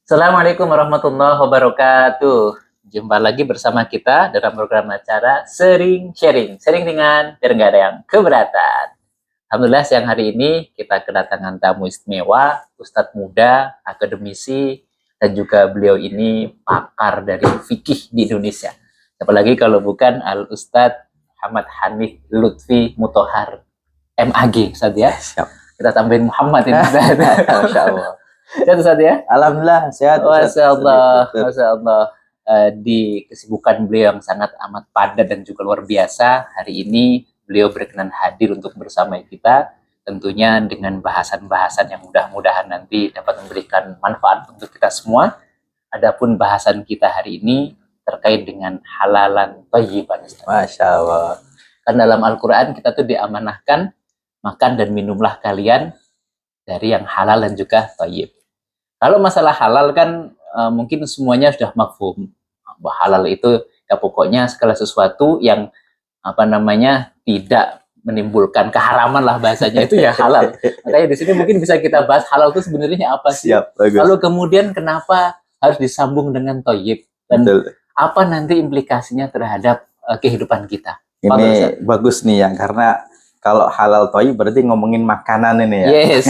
Assalamualaikum warahmatullahi wabarakatuh. Jumpa lagi bersama kita dalam program acara Sering Sharing. Sharing dengan biar nggak ada yang keberatan. Alhamdulillah siang hari ini kita kedatangan tamu istimewa, Ustadz muda, akademisi, dan juga beliau ini pakar dari fikih di Indonesia. Apalagi kalau bukan Al-Ustadz Muhammad Hanif Lutfi Mutohar, MAG, Ustadz ya. Siap. Kita tambahin Muhammad ini, Ustadz. Masya Allah. Sehat Ustadz ya? Alhamdulillah sehat. Masya Allah, Masya Allah. Di kesibukan beliau yang sangat amat padat dan juga luar biasa, hari ini beliau berkenan hadir untuk bersama kita, tentunya dengan bahasan-bahasan yang mudah-mudahan nanti dapat memberikan manfaat untuk kita semua. Adapun bahasan kita hari ini terkait dengan halalan thayyiban. Masya Allah. Kan dalam Al-Quran kita tuh diamanahkan, makan dan minumlah kalian dari yang halal dan juga thayyib. Kalau masalah halal kan mungkin semuanya sudah mafhum. Bahwa halal itu ya pokoknya segala sesuatu yang tidak menimbulkan keharaman lah bahasanya itu ya halal. Makanya di sini mungkin bisa kita bahas halal itu sebenarnya apa sih? Siap, bagus. Lalu kemudian kenapa harus disambung dengan thayyib dan Betul. apa nanti implikasinya terhadap kehidupan kita? Ini bagus nih ya, karena kalau halal thayyib berarti ngomongin makanan ini ya. Yes.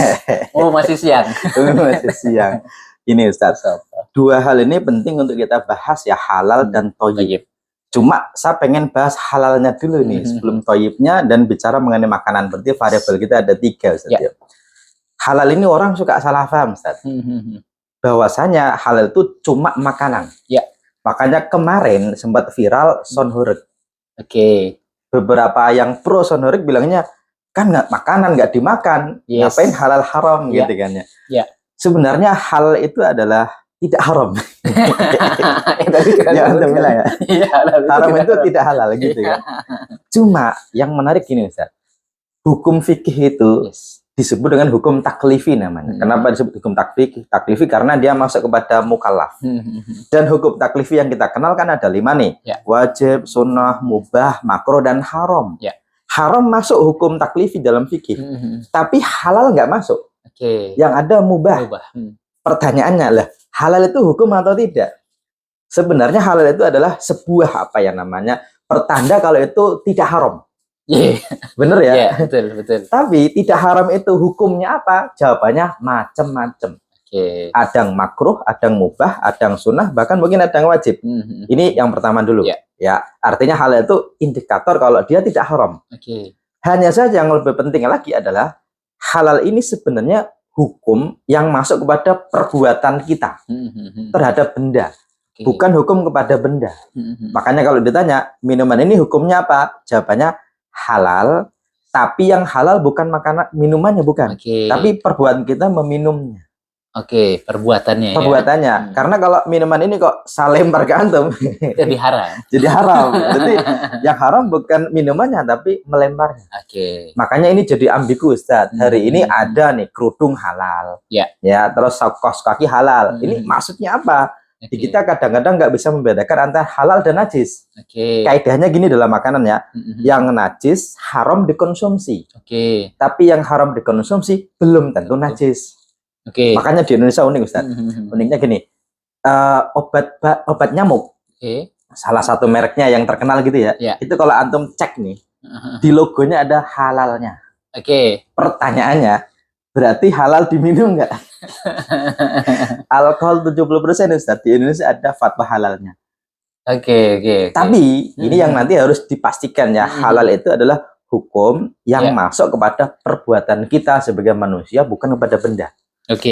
Oh masih siang. Masih siang. Ini Ustadz, dua hal ini penting untuk kita bahas ya, halal dan thayyib. Cuma saya pengen bahas halalnya dulu nih sebelum thayyibnya, dan bicara mengenai makanan. Berarti variabel kita ada 3 Ustadz ya. Halal ini orang suka salah paham Ustadz. Bahwasanya halal itu cuma makanan. Ya. Makanya kemarin sempat viral sonhurek. Oke. Beberapa yang pro sonhurek bilangnya kan nggak makanan, nggak dimakan, ngapain halal haram gitu kan ya. Sebenarnya hal itu adalah tidak haram. Ya, haram itu tidak halal gitu ya. Cuma yang menarik gini Ustaz, hukum fikih itu disebut dengan hukum taklifi namanya. Kenapa disebut hukum taklifi? Karena dia masuk kepada mukallaf. Dan hukum taklifi yang kita kenal kan ada 5 nih. Wajib, sunnah, mubah, makruh, dan haram. Haram masuk hukum taklifi dalam fikih. Tapi halal nggak masuk. Yang ada mubah. Pertanyaannya lah, halal itu hukum atau tidak? Sebenarnya halal itu adalah sebuah pertanda kalau itu tidak haram. Bener ya? Betul. Tapi tidak haram itu hukumnya apa? Jawabannya macam-macam. Ada yang makruh, ada yang mubah, ada yang sunnah, bahkan mungkin ada yang wajib. Ini yang pertama dulu. Ya, artinya halal itu indikator kalau dia tidak haram. Hanya saja yang lebih penting lagi adalah halal ini sebenarnya hukum yang masuk kepada perbuatan kita terhadap benda. Bukan hukum kepada benda. Makanya kalau ditanya, minuman ini hukumnya apa? Jawabannya halal, tapi yang halal bukan makanan, minumannya bukan. Tapi perbuatan kita meminumnya. Perbuatannya. Karena kalau minuman ini kok saya lempar ke antum, jadi haram. Jadi haram. Jadi yang haram bukan minumannya, tapi melemparnya. Makanya ini jadi ambigu Ustaz. Hari ini ada nih kerudung halal. Ya, terus kaos kaki halal. Ini maksudnya apa? Kita kadang-kadang nggak bisa membedakan antara halal dan najis. Kaidahnya gini dalam makanan ya. Yang najis haram dikonsumsi. Tapi yang haram dikonsumsi belum tentu najis. Makanya di Indonesia unik Ustaz. Uniknya gini, obat nyamuk, salah satu mereknya yang terkenal gitu ya, itu kalau antum cek nih, di logonya ada halalnya. Pertanyaannya, berarti halal diminum nggak? Alkohol 70% Ustaz, di Indonesia ada fatwa halalnya. Tapi ini yang nanti harus dipastikan ya, halal itu adalah hukum yang masuk kepada perbuatan kita sebagai manusia, bukan kepada benda.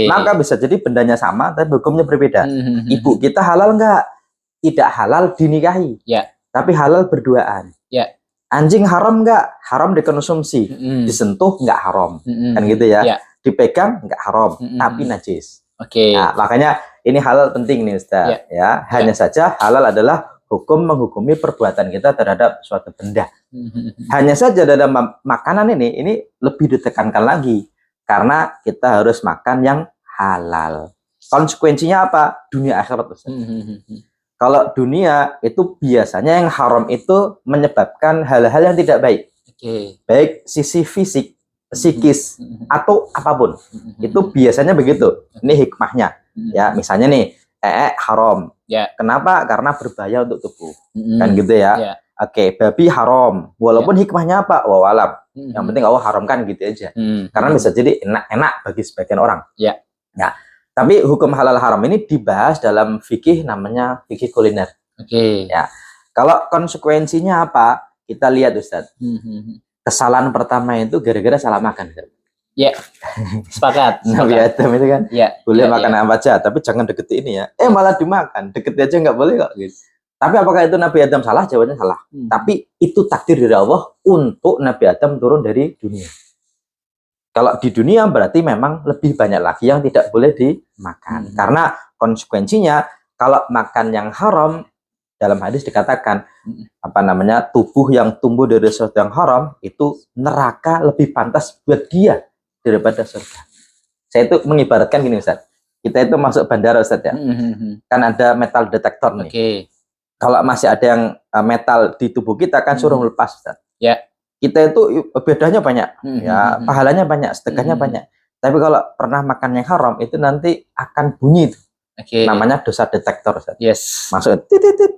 Maka bisa jadi bendanya sama tapi hukumnya berbeda. Ibu kita halal nggak? Tidak halal dinikahi, tapi halal berduaan. Anjing haram nggak? Haram dikonsumsi, disentuh nggak haram, kan gitu ya. Dipegang nggak haram, tapi najis. Nah, makanya ini halal penting nih Ustaz. Hanya saja halal adalah hukum menghukumi perbuatan kita terhadap suatu benda. Hanya saja dalam makanan ini lebih ditekankan lagi. Karena kita harus makan yang halal. Konsekuensinya apa? Dunia akhirat. Kalau dunia itu biasanya yang haram itu menyebabkan hal-hal yang tidak baik. Baik sisi fisik, psikis, atau apapun. Itu biasanya begitu. Ini hikmahnya. Ya, misalnya nih, haram. Ya. Kenapa? Karena berbahaya untuk tubuh. Kan gitu ya. Ya. Oke, babi haram. Walaupun hikmahnya apa? Wawalam. Yang penting Allah haramkan gitu aja. Karena bisa jadi enak-enak bagi sebagian orang. Ya. Ya. Tapi hukum halal haram ini dibahas dalam fikih, namanya fikih kuliner. Oke. Ya. Kalau konsekuensinya apa? Kita lihat Ustadz. Kesalahan pertama itu gara-gara salah makan. Ya, sepakat. Nabi Adam itu kan boleh makan apa aja, tapi jangan deketi ini ya. Malah dimakan, deketi aja nggak boleh kok. Gitu. Tapi apakah itu Nabi Adam salah? Jawabannya salah. Tapi itu takdir dari Allah untuk Nabi Adam turun dari dunia. Kalau di dunia berarti memang lebih banyak lagi yang tidak boleh dimakan. Karena konsekuensinya kalau makan yang haram, dalam hadis dikatakan tubuh yang tumbuh dari sesuatu yang haram itu neraka lebih pantas buat dia daripada surga. Saya itu mengibaratkan gini Ustaz. Kita itu masuk bandara Ustaz ya. Kan ada metal detektor nih. Kalau masih ada yang metal di tubuh kita kan suruh lepas Ustaz. Ya. Kita itu bedanya banyak. Ya, pahalanya banyak, sedekahnya banyak. Tapi kalau pernah makan yang haram itu nanti akan bunyi itu. Namanya dosa detektor Ustaz. Yes. Masuk titit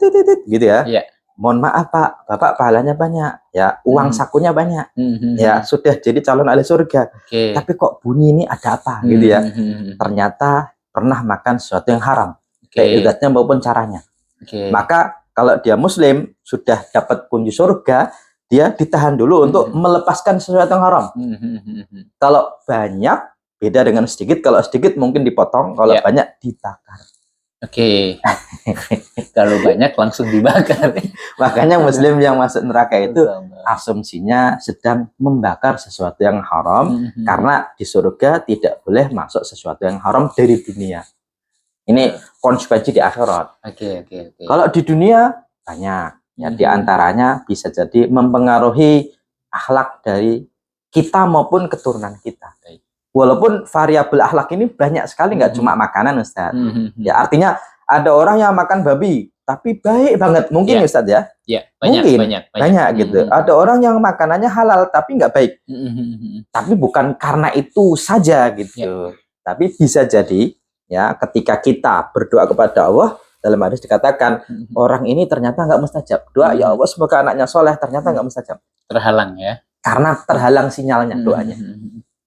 gitu ya. Ya. Mohon maaf Pak, Bapak pahalanya banyak, ya uang sakunya banyak, ya sudah jadi calon ahli surga. Tapi kok bunyi ini ada apa, gitu ya? Ternyata pernah makan sesuatu yang haram, baik ibadatnya maupun caranya. Maka kalau dia Muslim sudah dapat kunci surga, dia ditahan dulu untuk melepaskan sesuatu yang haram. Kalau banyak beda dengan sedikit. Kalau sedikit mungkin dipotong, kalau banyak dibakar. Kalau banyak langsung dibakar. Makanya Muslim yang masuk neraka itu asumsinya sedang membakar sesuatu yang haram, karena di surga tidak boleh masuk sesuatu yang haram dari dunia. Ini konsekuensi di akhirat. Kalau di dunia banyak, ya diantaranya bisa jadi mempengaruhi akhlak dari kita maupun keturunan kita. Walaupun variabel akhlak ini banyak sekali, nggak cuma makanan Ustaz. Ya artinya ada orang yang makan babi tapi baik banget, mungkin Ustaz ya. Banyak gitu. Ada orang yang makanannya halal tapi nggak baik. Tapi bukan karena itu saja gitu. Tapi bisa jadi ya ketika kita berdoa kepada Allah, dalam hadis dikatakan orang ini ternyata nggak mustajab. Doa ya Allah semoga anaknya soleh, ternyata nggak mustajab. Terhalang ya. Karena terhalang sinyalnya doanya.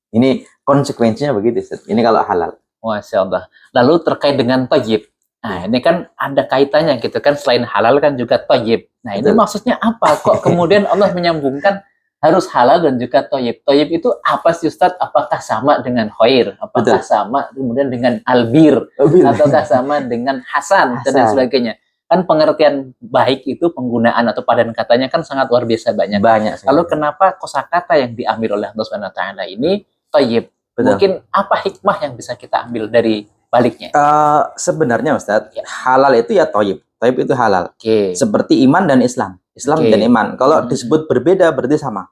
Ini konsekuensinya begitu, Ustaz. Ini kalau halal. Masya Allah. Lalu terkait dengan thayyib. Nah, ini kan ada kaitannya gitu kan, selain halal kan juga thayyib. Nah, ini maksudnya apa? Kok kemudian Allah menyambungkan harus halal dan juga thayyib? Thayyib itu apa sih Ustaz? Apakah sama dengan khair? Apakah sama kemudian dengan albir? Ataukah sama dengan hasan dan lain sebagainya? Kan pengertian baik itu penggunaan atau padan katanya kan sangat luar biasa banyak. Lalu kenapa kosakata yang diambil oleh Allah Subhanahu wa taala ini thayyib? Mungkin apa hikmah yang bisa kita ambil dari baliknya? Sebenarnya Ustaz, halal itu ya thayyib. Thayyib itu halal. Seperti iman dan Islam. Islam dan iman. Kalau disebut berbeda berarti sama.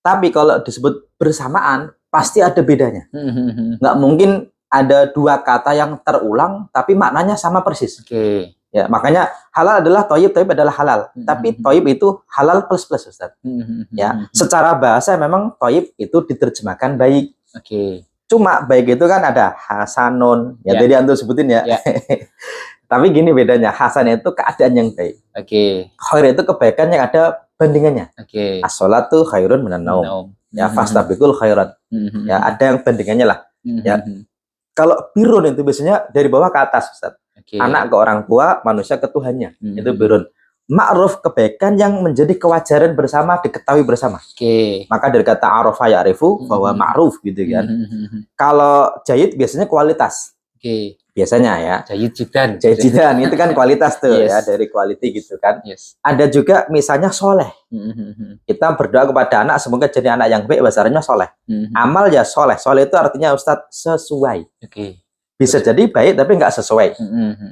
Tapi kalau disebut bersamaan pasti ada bedanya. Nggak mungkin ada dua kata yang terulang tapi maknanya sama persis. Ya, makanya halal adalah thayyib, thayyib adalah halal. Tapi thayyib itu halal plus Ustaz. Ya, secara bahasa memang thayyib itu diterjemahkan baik. Cuma baik itu kan ada hasanun, ya tadi antum sebutin ya. Tapi gini bedanya, hasan itu keadaan yang baik. Khair itu kebaikan yang ada bandingannya. As-sholatu khairun minan naum. Ya, fastabiqul khairat. Ya, ada yang bandingannya lah. Ya. Kalau birrun itu biasanya dari bawah ke atas, Ustaz. Anak ke orang tua, manusia ke Tuhannya. Itu birrun. Ma'ruf, kebaikan yang menjadi kewajaran bersama, diketahui bersama. Maka dari kata arafa ya'rifu bahwa ma'ruf gitu kan. Kalau jayyid biasanya kualitas. Biasanya ya. Jayyid jidan itu kan kualitas tuh ya, dari quality gitu kan. Ada juga misalnya soleh. Kita berdoa kepada anak semoga jadi anak yang baik, bahasanya soleh. Amal ya soleh. Soleh itu artinya Ustadz sesuai. Bisa jadi baik tapi nggak sesuai.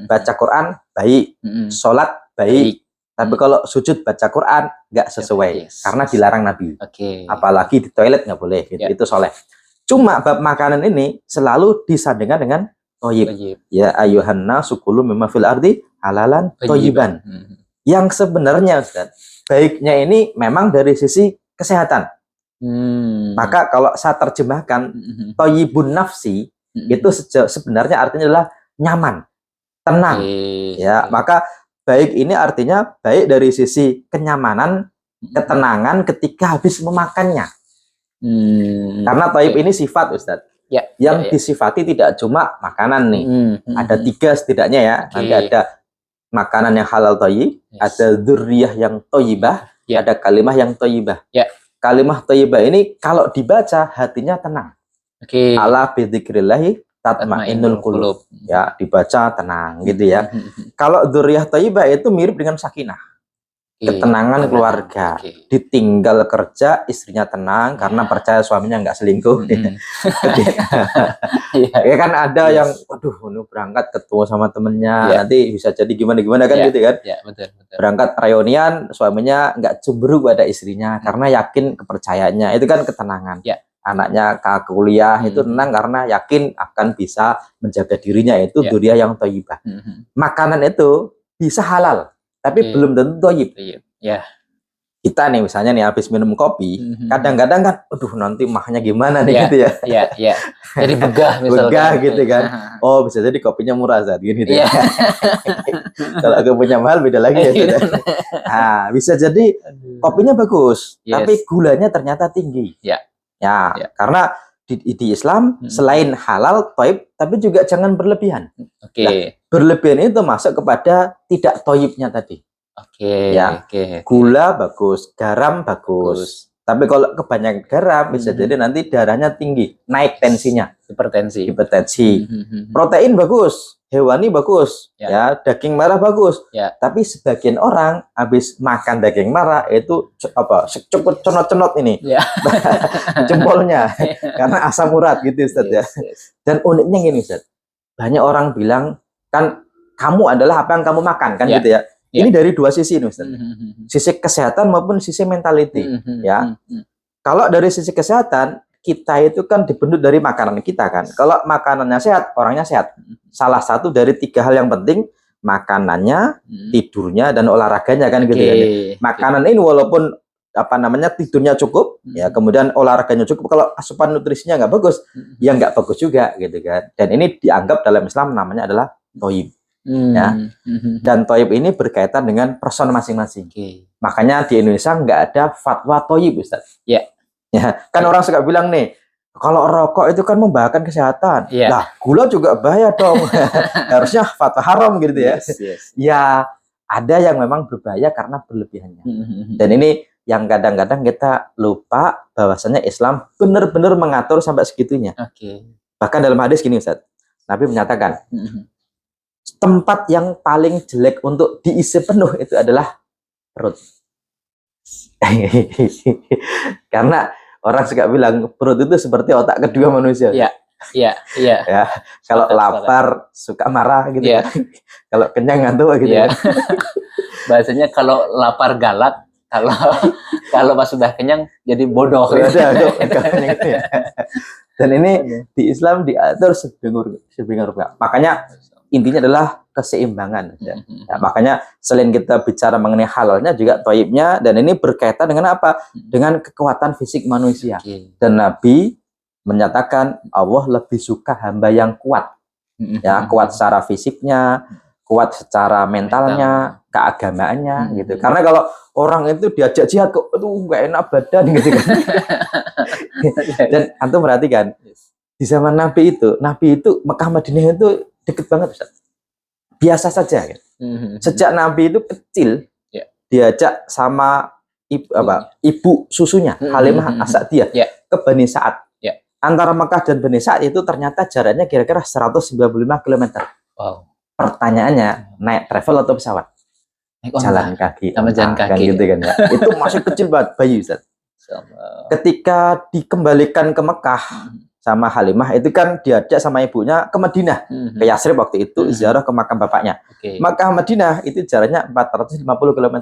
Baca Quran baik, sholat baik. Tapi kalau sujud baca Quran nggak sesuai, karena dilarang Nabi. Apalagi di toilet nggak boleh. Gitu. Itu soleh. Cuma bab makanan ini selalu disandingkan dengan thayyib. Ya ayuhan nasu kulu mimma fil ardi halalan thayyiban. Yang sebenarnya Ustaz, baiknya ini memang dari sisi kesehatan. Maka kalau saya terjemahkan thayyibun nafsi itu sebenarnya artinya adalah nyaman, tenang. Ya, maka baik ini artinya baik dari sisi kenyamanan, ketenangan ketika habis memakannya. Karena thayyib ini sifat, Ustadz. Yang disifati tidak cuma makanan nih. Ada 3 setidaknya ya. Nanti ada makanan yang halal thayyib, ada dzurriyyah yang thayyibah, ada kalimah yang thayyibah. Kalimah thayyibah ini kalau dibaca hatinya tenang. Ala bidzikrillahi tatmainnul qulub. Ya, dibaca tenang gitu ya. Kalau dzurriyyah thayyibah itu mirip dengan sakinah. Ketenangan keluarga. Ditinggal kerja, istrinya tenang karena percaya suaminya nggak selingkuh. Ya kan ada yang waduh ini berangkat ketemu sama temennya, nanti bisa jadi gimana-gimana kan gitu kan. Betul. Berangkat reunian, suaminya nggak cemburu pada istrinya karena yakin kepercayaannya. Itu kan ketenangan. Anaknya ke kuliah itu tenang karena yakin akan bisa menjaga dirinya, itu dzurriyyah yang thayyibah. Makanan itu bisa halal, tapi belum tentu thayyib. Kita nih misalnya nih habis minum kopi, kadang-kadang kan, aduh nanti mahnya gimana nih gitu ya. Jadi begah misalnya. Begah gitu kan. Oh bisa jadi kopinya murah saat gini gitu. Kalau kopinya mahal beda lagi ya. Nah, bisa jadi kopinya bagus, tapi gulanya ternyata tinggi. Karena di Islam selain halal, thayyib, tapi juga jangan berlebihan. Nah, berlebihan itu masuk kepada tidak thayyibnya tadi. Gula bagus, garam bagus. Tapi kalau kebanyakan garam bisa jadi nanti darahnya tinggi, naik tensinya, hipertensi. Protein bagus, hewani bagus, daging merah bagus. Tapi sebagian orang habis makan daging merah itu cukup cenot-cenot ini jempolnya karena asam urat gitu, Ustaz ya. Dan uniknya gini, Ustaz. Banyak orang bilang kan kamu adalah apa yang kamu makan kan gitu ya. Ini dari 2 sisi nih, Ustaz. Sisi kesehatan maupun sisi mentality. Kalau dari sisi kesehatan, kita itu kan dibentuk dari makanan kita kan. Kalau makanannya sehat, orangnya sehat. Salah satu dari 3 hal yang penting, makanannya, tidurnya, dan olahraganya kan gitu ya. Makanan ini walaupun tidurnya cukup, kemudian olahraganya cukup, kalau asupan nutrisinya nggak bagus, ya nggak bagus juga gitu kan. Dan ini dianggap dalam Islam namanya adalah thayyib. Dan thayyib ini berkaitan dengan person masing-masing. Makanya di Indonesia nggak ada fatwa thayyib, Ustaz. Kan orang suka bilang nih, kalau rokok itu kan membahayakan kesehatan. Lah, gula juga bahaya dong. Harusnya fatwa haram gitu ya. Ya, ada yang memang berbahaya karena berlebihannya. Dan ini yang kadang-kadang kita lupa bahwasanya Islam benar-benar mengatur sampai segitunya. Bahkan dalam hadis gini, Ustaz. Nabi menyatakan, tempat yang paling jelek untuk diisi penuh itu adalah perut. Karena orang suka bilang perut itu seperti otak kedua manusia. Kalau lapar suka marah gitu ya. Kalau kenyang ngantuk gitu ya. Bahasanya kalau lapar galak, kalau pas sudah kenyang jadi bodoh. Dan ini di Islam diatur sedemikian rupa. Makanya intinya adalah keseimbangan. Makanya selain kita bicara mengenai halalnya juga thayyibnya, dan ini berkaitan dengan apa? Dengan kekuatan fisik manusia. Dan Nabi menyatakan Allah lebih suka hamba yang kuat. Kuat secara fisiknya, kuat secara mentalnya, keagamaannya gitu. Karena kalau orang itu diajak jihad kok aduh nggak enak badan gitu kan. Dan antum perhatikan di zaman Nabi itu Mekah Madinah itu deket banget, Ustaz. Biasa saja kan. Sejak Nabi itu kecil diajak sama ibu susunya Halimah As-Sa'diyah ke Bani Sa'ad. Antara Mekah dan Bani Sa'ad itu ternyata jaraknya kira-kira 195 km. Pertanyaannya, naik travel atau pesawat? Jalan kaki. Sama jalan kaki. Gitu kan ya. Itu masih kecil banget bayi, Ustaz. Ketika dikembalikan ke Mekah sama Halimah, itu kan diajak sama ibunya ke Madinah, ke Yasrib waktu itu, ziarah ke makam bapaknya. Mekah Madinah itu jaraknya 450 km.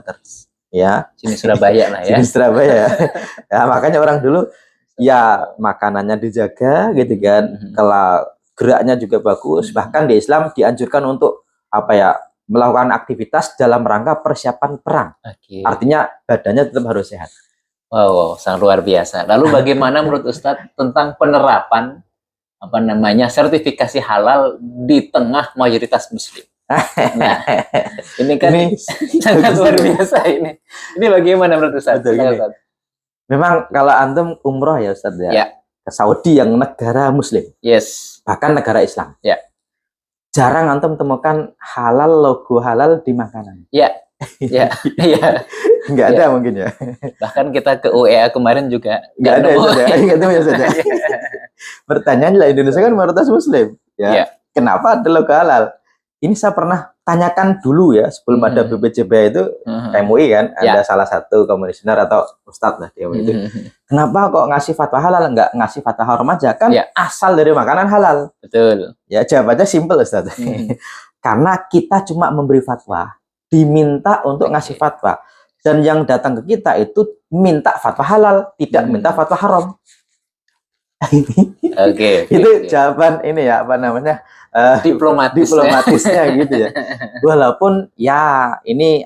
Ya, sini Surabaya lah ya. Sini Surabaya. Ya, makanya orang dulu ya makanannya dijaga gitu kan. Kalau geraknya juga bagus, bahkan di Islam dianjurkan untuk melakukan aktivitas dalam rangka persiapan perang. Artinya badannya tetap harus sehat. Wow, sangat luar biasa. Lalu bagaimana menurut Ustadz tentang penerapan sertifikasi halal di tengah mayoritas Muslim? Nah, ini kan sangat luar biasa ini. Ini bagaimana menurut Ustadz? Ustadz? Memang kalau antum umroh ya Ustadz ya, ke Saudi yang negara Muslim, bahkan negara Islam, jarang antum temukan halal, logo halal di makanan. Nggak ada mungkin ya. Bahkan kita ke UEA kemarin juga nggak ada saja. Pertanyaannya Indonesia kan mayoritas Muslim, ya. Kenapa ada logo halal? Ini saya pernah tanyakan dulu ya sebelum ada BPJB itu MUI kan, ada salah satu komisioner atau ustadz lah dia itu. Kenapa kok ngasih fatwa halal, nggak ngasih fatwa haram aja? Kan asal dari makanan halal. Betul. Ya jawabannya simple Ustadz. Karena kita cuma memberi fatwa, diminta untuk ngasih fatwa, dan yang datang ke kita itu minta fatwa halal, tidak minta fatwa haram. Itu jawaban ini ya diplomatisnya gitu ya. Walaupun ya ini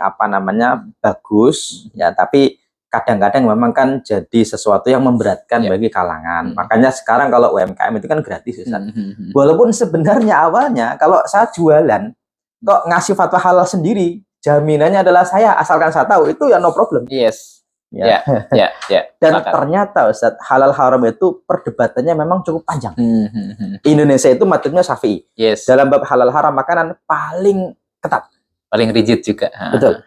bagus ya, tapi kadang-kadang memang kan jadi sesuatu yang memberatkan bagi kalangan. Makanya sekarang kalau UMKM itu kan gratis Ustaz. Walaupun sebenarnya awalnya kalau saya jualan kok ngasih fatwa halal sendiri, jaminannya adalah saya, asalkan saya tahu itu ya no problem. Dan ternyata Ustaz, halal haram itu perdebatannya memang cukup panjang. Indonesia itu madhabnya Syafi'i. Dalam bab halal haram makanan paling ketat, paling rigid juga. Betul.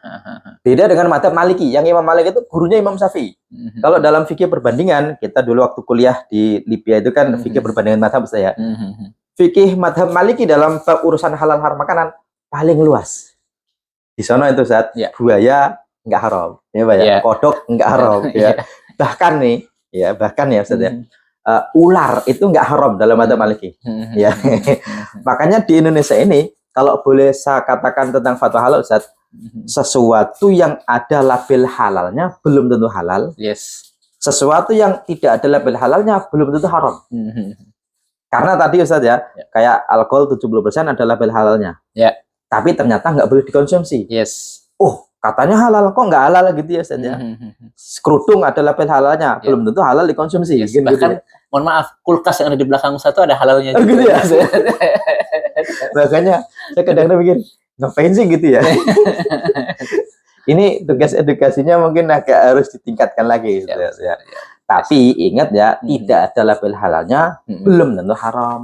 Beda dengan madhab Maliki, yang Imam Malik itu gurunya Imam Syafi'i. Kalau dalam fikih perbandingan, kita dulu waktu kuliah di Libya itu kan fikih perbandingan madhab saya. Fikih madhab Maliki dalam bab urusan halal haram makanan paling luas. Di sana itu Ustaz, buaya nggak haram, ya Pak ya, kodok nggak haram, ya. Bahkan ya Ustaz ya, ular itu nggak haram dalam madhab Maliki, ya. Makanya di Indonesia ini, kalau boleh saya katakan tentang fatwa halal Ustaz, sesuatu yang ada label halalnya belum tentu halal, sesuatu yang tidak ada label halalnya belum tentu haram. Karena tadi Ustaz ya, kayak alkohol 70% ada label halalnya, tapi ternyata nggak boleh dikonsumsi. Oh, katanya halal, kok nggak halal gitu ya Ustaz ya. Kerudung ada label halalnya, belum tentu halal dikonsumsi. Bahkan, mohon maaf, kulkas yang ada di belakang satu ada halalnya juga. Gitu ya. Makanya saya kadang-kadang mikir, ngapain sih gitu ya. Ini tugas edukasinya mungkin agak harus ditingkatkan lagi. Tapi ingat ya, tidak ada label halalnya, belum tentu haram.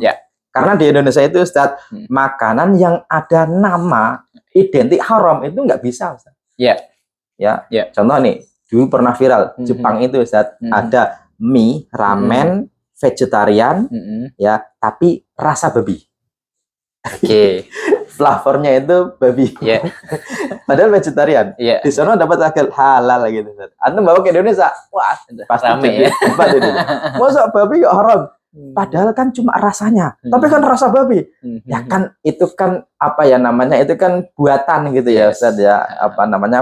Karena di Indonesia itu Ustaz, makanan yang ada nama identik haram itu nggak bisa Ustaz. Contoh nih, dulu pernah viral Jepang itu Ustaz, ada mie ramen vegetarian ya, tapi rasa babi. Flavornya itu babi. Padahal vegetarian. Di sana dapat halal gitu Ustaz. Antum bawa ke Indonesia, wah pasti rame ya. Masa babi kok haram? Padahal kan cuma rasanya, tapi kan rasa babi. Ya kan itu kan itu kan buatan gitu ya Ustaz ya,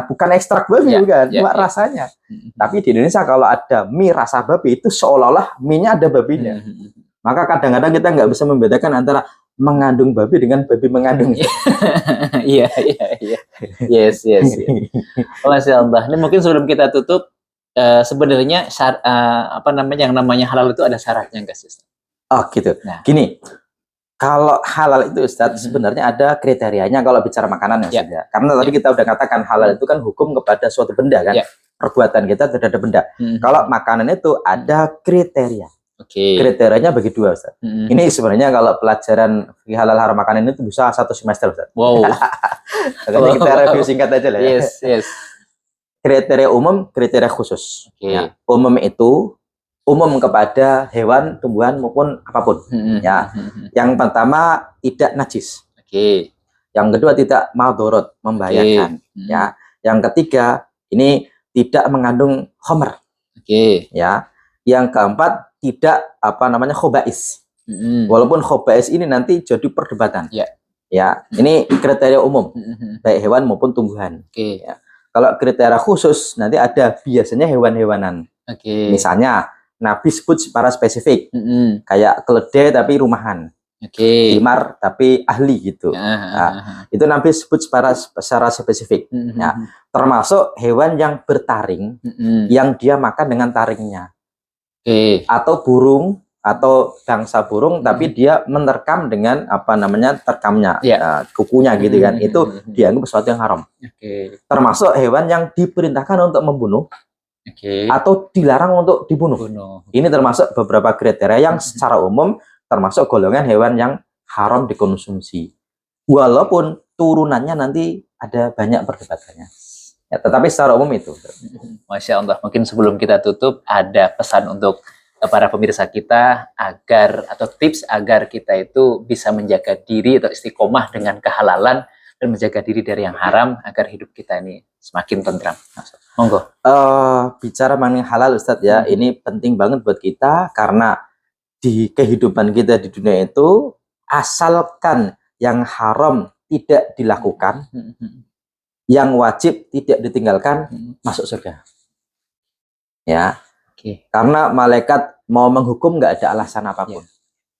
bukan ekstrak babi bukan, cuma rasanya. Tapi di Indonesia kalau ada mie rasa babi itu seolah-olah mie-nya ada babinya. Maka kadang-kadang kita nggak bisa membedakan antara mengandung babi dengan babi mengandung. Yes. Masya Allah. Ini mungkin sebelum kita tutup, sebenarnya yang namanya halal itu ada syaratnya nggak sih? Oh gitu. Gini, kalau halal itu Ustaz sebenarnya ada kriterianya kalau bicara makanan ya Ustaz ya. Karena tadi kita udah katakan halal itu kan hukum kepada suatu benda kan, perbuatan kita terhadap benda. Kalau makanan itu ada kriteria. Kriterianya bagi dua Ustaz. Ini sebenarnya kalau pelajaran halal haram makanan itu bisa 1 semester Ustaz. Wow. Makanya kita review singkat aja lah ya. Kriteria umum, kriteria khusus. Umum itu umum kepada hewan, tumbuhan maupun apapun. Yang pertama tidak najis. Yang kedua tidak maldorot, membahayakan. Yang ketiga ini tidak mengandung homer. Yang keempat tidak khobais. Walaupun khobais ini nanti jadi perdebatan. Ini kriteria umum baik hewan maupun tumbuhan. Kalau kriteria khusus nanti ada biasanya hewan-hewanan. Misalnya Nabi sebut secara spesifik, kayak keledai tapi rumahan. himar tapi ahli gitu. Nah, itu nanti sebut secara spesifik. Ya. Termasuk hewan yang bertaring, yang dia makan dengan taringnya. Atau burung atau bangsa burung, tapi dia menerkam dengan apa namanya terkamnya, kukunya gitu kan. Itu dianggap sesuatu yang haram. Termasuk hewan yang diperintahkan untuk membunuh. Atau dilarang untuk dibunuh. Ini termasuk beberapa kriteria yang secara umum termasuk golongan hewan yang haram dikonsumsi. Walaupun turunannya nanti ada banyak perdebatannya. Ya, tetapi secara umum itu. Masya Allah. Mungkin sebelum kita tutup, ada pesan untuk para pemirsa kita agar atau tips agar kita itu bisa menjaga diri atau istiqomah dengan kehalalan dan menjaga diri dari yang haram agar hidup kita ini semakin tentram. Monggo. Bicara mengenai halal Ustadz ya, ini penting banget buat kita karena di kehidupan kita di dunia itu, asalkan yang haram tidak dilakukan, yang wajib tidak ditinggalkan, masuk surga. Ya, karena malaikat mau menghukum nggak ada alasan apapun.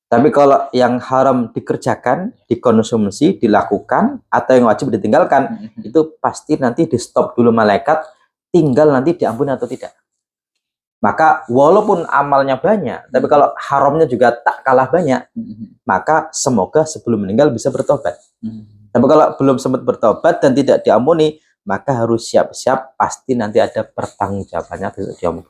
Tapi kalau yang haram dikerjakan, dikonsumsi, dilakukan, atau yang wajib ditinggalkan, itu pasti nanti di stop dulu malaikat, tinggal nanti diampuni atau tidak. Maka walaupun amalnya banyak, tapi kalau haramnya juga tak kalah banyak, maka semoga sebelum meninggal bisa bertobat. Tapi kalau belum sempat bertobat dan tidak diampuni, maka harus siap-siap, pasti nanti ada pertanggungjawabannya besok di amal.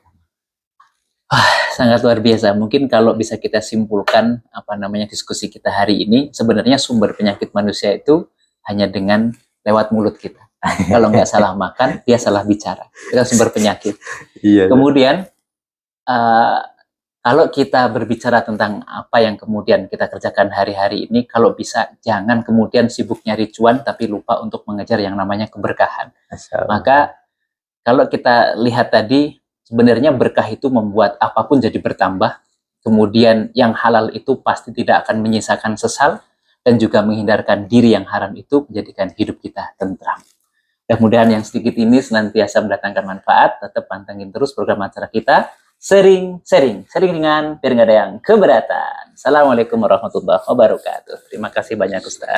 Sangat luar biasa. Mungkin kalau bisa kita simpulkan apa namanya diskusi kita hari ini, sebenarnya sumber penyakit manusia itu hanya dengan lewat mulut kita. Kalau nggak salah makan, dia salah bicara. Itu sumber penyakit. Kemudian kalau kita berbicara tentang apa yang kemudian kita kerjakan hari-hari ini, kalau bisa jangan kemudian sibuk nyari cuan tapi lupa untuk mengejar yang namanya keberkahan. Maka kalau kita lihat tadi, sebenarnya berkah itu membuat apapun jadi bertambah. Kemudian yang halal itu pasti tidak akan menyisakan sesal dan juga menghindarkan diri yang haram itu menjadikan hidup kita tentram. Mudah-mudahan yang sedikit ini senantiasa mendatangkan manfaat. Tetap pantengin terus program acara kita. Sering ringan biar nggak ada yang keberatan. Assalamualaikum warahmatullahi wabarakatuh. Terima kasih banyak Ustaz.